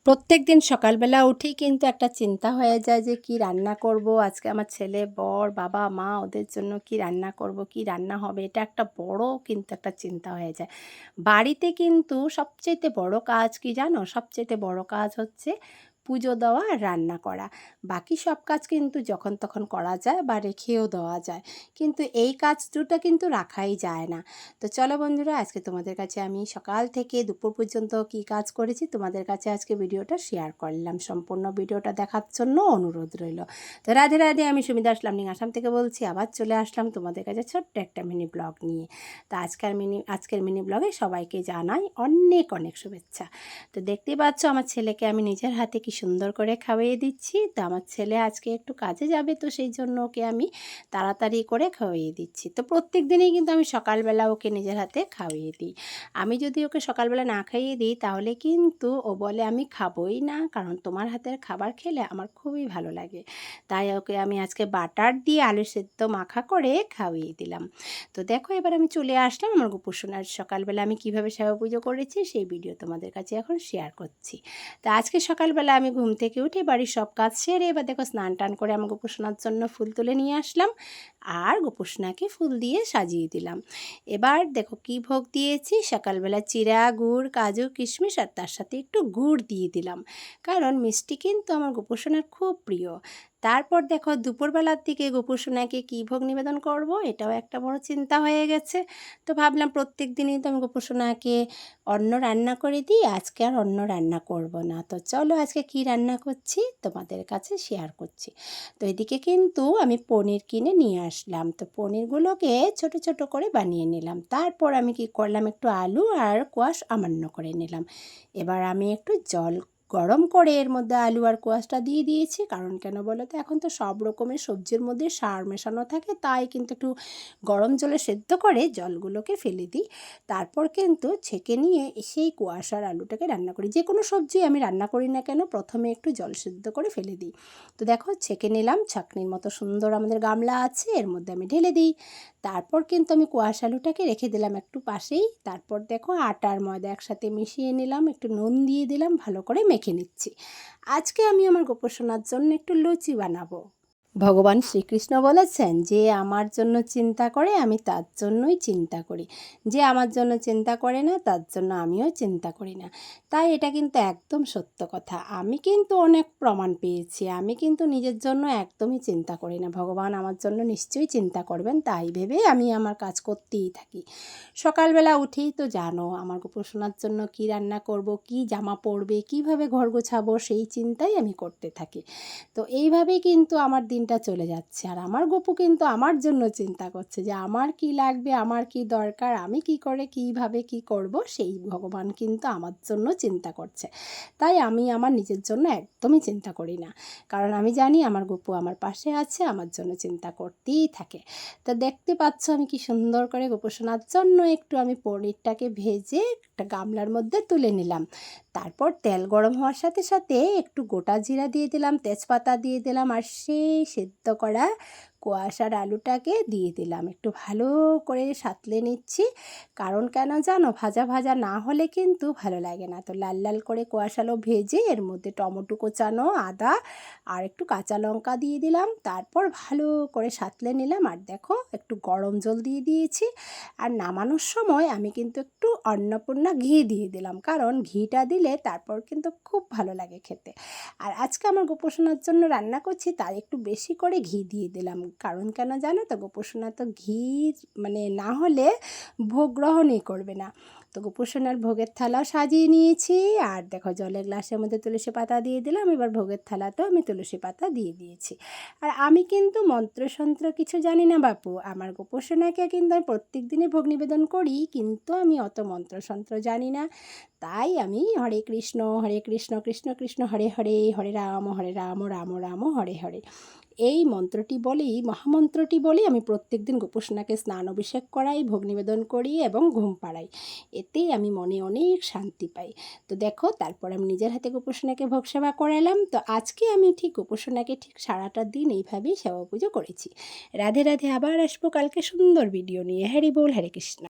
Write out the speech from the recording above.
প্রত্যেকদিন সকালবেলা উঠেই কিন্তু একটা চিন্তা হয়ে যায় যে কি রান্না করব আজকে, আমার ছেলে, বর, বাবা, মা ওদের জন্য কি রান্না করব, কি রান্না হবে, এটা একটা বড় কিন্তু একটা চিন্তা হয়ে যায়। বাড়িতে কিন্তু সবচাইতে বড় কাজ কি জানো? সবচাইতে বড় কাজ হচ্ছে পুজো দেওয়া আর রান্না করা। বাকি সব কাজ কিন্তু যখন তখন করা যায় বা রেখেও দেওয়া যায়, কিন্তু এই কাজ দুটো কিন্তু রাখাই যায় না। তো চলো বন্ধুরা, আজকে তোমাদের কাছে আমি সকাল থেকে দুপুর পর্যন্ত কি কাজ করেছি তোমাদের কাছে আজকে ভিডিওটা শেয়ার করলাম। সম্পূর্ণ ভিডিওটা দেখার জন্য অনুরোধ রইল। তো রাধে রাধে, আমি সুমিতা আসলাম আসাম থেকে বলছি। আবার চলে আসলাম তোমাদের কাছে ছোট্ট একটা মিনি ব্লগ নিয়ে। তো আজকের মিনি ব্লগে সবাইকে জানাই অনেক অনেক শুভেচ্ছা। তো দেখতেই পাচ্ছ আমার ছেলেকে আমি নিজের হাতে কি সুন্দর করে খাওয়িয়ে দিচ্ছি। তো আমার ছেলে আজকে একটু কাজে যাবে, তো সেই জন্য ওকে আমি তাড়াতাড়ি করে খাওয়িয়ে দিচ্ছি। তো প্রত্যেক দিনই কিন্তু আমি সকালবেলা ওকে নিজের হাতে খাওয়িয়ে দিই। আমি যদি ওকে সকালবেলা না খাইয়ে দিই তাহলে কিন্তু ও বলে আমি খাবোই না, কারণ তোমার হাতের খাবার খেলে আমার খুবই ভালো লাগে। তাই ওকে আমি আজকে বাটার দিয়ে আলু সেদ্ধ মাখা করে খাওয়িয়ে দিলাম। তো দেখো, এবার আমি চলে আসলাম আমার গোপুসোনার সকালবেলা আমি কিভাবে সেবা পুজো করেছি সেই ভিডিও তোমাদের কাছে এখন শেয়ার করছি। তো আজকে সকালবেলা আমি ঘুম থেকে উঠে বাড়ির সব কাজ সেরে এবার দেখো স্নান টান করে আমার গোপুসোনার জন্য ফুল তুলে নিয়ে আসলাম আর গোপুসোনাকে ফুল দিয়ে সাজিয়ে দিলাম। এবার দেখো কি ভোগ দিয়েছি। সকালবেলা চিড়া, গুড়, কাজু, কিশমিশ আর তার সাথে একটু গুড় দিয়ে দিলাম, কারণ মিষ্টি কিন্তু আমার গোপুসোনার খুব প্রিয়। তারপর দেখো দুপুরবেলার দিকে গোপুসোনাকে কী ভোগ নিবেদন করব, এটাও একটা বড় চিন্তা হয়ে গেছে। তো ভাবলাম প্রত্যেক দিনই তো আমি গোপুসোনাকে অন্ন রান্না করে দিই, আজকে আর অন্ন রান্না করব না। তো চলো আজকে কি রান্না করছি তোমাদের কাছে শেয়ার করছি। তো এদিকে কিন্তু আমি পনির কিনে নিয়ে আসলাম। তো পনিরগুলোকে ছোট ছোট করে বানিয়ে নিলাম। তারপর আমি কি করলাম, একটু আলু আর কোয়াশ আমান্য করে নিলাম। এবার আমি একটু জল গরম করে এর মধ্যে আলু আর কোয়াশটা দিয়ে দিয়েছি। কারণ কেন বলো তো, এখন তো সব রকমের সবজির মধ্যে সার মেশানো থাকে, তাই কিন্তু একটু গরম জলে সেদ্ধ করে জলগুলোকে ফেলে দিই। তারপর কিন্তু ছেঁকে নিয়ে সেই কোয়াশ আর আলুটাকে রান্না করি। যে কোনো সবজি আমি রান্না করি না কেন, প্রথমে একটু জল সেদ্ধ করে ফেলে দিই। তো দেখো ছেঁকে নিলাম, ছাঁকনির মতো সুন্দর আমাদের গামলা আছে, এর মধ্যে আমি ঢেলে দিই। তারপর কিন্তু আমি কোয়াশ আলুটাকে রেখে দিলাম একটু পাশেই। তারপর দেখো আটা আর ময়দা একসাথে মিশিয়ে নিলাম, একটু নুন দিয়ে দিলাম, ভালো করে মেখে নিচ্ছি। আজকে আমি আমার গোপোষণার জন্য একটু লুচি বানাবো। ভগবান শ্রীকৃষ্ণ বলেছেন, যে আমার জন্য চিন্তা করে আমি তার জন্যই চিন্তা করি, যে আমার জন্য চিন্তা করে না তার জন্য আমিও চিন্তা করি না। তাই এটা কিন্তু একদম সত্য কথা। আমি কিন্তু অনেক প্রমাণ পেয়েছি, আমি কিন্তু নিজের জন্য একদমই চিন্তা করি না। ভগবান আমার জন্য নিশ্চয়ই চিন্তা করবেন, তাই ভেবে আমি আমার কাজ করতেই থাকি। সকালবেলা উঠেই তো জানো আমার গোপোষণার জন্য কী রান্না করব, কী জামা পরবে, কীভাবে ঘর গোছাবো, সেই চিন্তাই আমি করতে থাকি। তো এইভাবেই কিন্তু আমার দিনটা চলে যাচ্ছে। আর আমার গপু কিন্তু আমার জন্য চিন্তা করছে যে আমার কি লাগবে, আমার কি দরকার, আমি কি করে কীভাবে কি করব, সেই ভগবান কিন্তু আমার জন্য চিন্তা করছে। তাই আমি আমার নিজের জন্য একদমই চিন্তা করি না, কারণ আমি জানি আমার গপু আমার পাশে আছে, আমার জন্য চিন্তা করতেই থাকে। তো দেখতে পাচ্ছ আমি কি সুন্দর করে গোপোষণার জন্য একটু আমি পনিরটাকে ভেজে একটা গামলার মধ্যে তুলে নিলাম। তারপর তেল গরম হওয়ার সাথে সাথে একটু গোটা জিরা দিয়ে দিলাম, তেজপাতা দিয়ে দিলাম, আর সেই সেদ্ধ করা কোয়াশ আর আলুটাকে দিয়ে দিলাম। একটু ভালো করে সাঁতলে নিচ্ছি, কারণ কেন জানো, ভাজা ভাজা না হলে কিন্তু ভালো লাগে না। তো লাল লাল করে কোয়াশ আলু ভেজে এর মধ্যে টমেটো কোচানো, আদা আর একটু কাঁচা লঙ্কা দিয়ে দিলাম। তারপর ভালো করে সাঁতলে নিলাম, আর দেখো একটু গরম জল দিয়ে দিয়েছি। আর নামানোর সময় আমি কিন্তু একটু অন্নপূর্ণা ঘি দিয়ে দিলাম, কারণ ঘিটা দিলে তারপর কিন্তু খুব ভালো লাগে খেতে। আর আজকে আমার গোপোষণার জন্য রান্না করছি, তাই একটু বেশি করে ঘি দিয়ে দিলাম। কারণ কেন জানো তো, গোপোষণা তো ঘি না হলে ভোগ গ্রহণই করবে না। তো গোপোষণার ভোগের থালাও সাজিয়ে নিয়েছি, আর দেখো জলের গ্লাসের মধ্যে তুলসী পাতা দিয়ে দিলাম। এবার ভোগের থালাতেও আমি তুলসী পাতা দিয়ে দিয়েছি। আর আমি কিন্তু মন্ত্রসন্ত্র কিছু জানি না বাপু, আমার গোপোষণাকে কিন্তু আমি প্রত্যেক দিনই ভোগ নিবেদন করি, কিন্তু আমি অত মন্ত্রসন্ত্র জানি না। তাই আমি হরে কৃষ্ণ কৃষ্ণ কৃষ্ণ হরে হরে, হরে রাম রাম রাম হরে হরে, এই মন্ত্রটি বলেই, মহামন্ত্রটি বলেই আমি প্রত্যেক দিন গোপোষণাকে স্নান অভিষেক করাই, ভোগ নিবেদন করি এবং ঘুম পাড়াই। এতেই আমি মনে অনেক শান্তি পাই। তো দেখো তারপর আমি নিজের হাতে গোপোষণাকে ভোগ সেবা করালাম। তো আজকে আমি ঠিক গোপোষণাকে ঠিক সারাটা দিন এইভাবেই সেবা পুজো করেছি। রাধে রাধে, আবার আসবো কালকে সুন্দর ভিডিও নিয়ে। হরি বল, হরে কৃষ্ণ।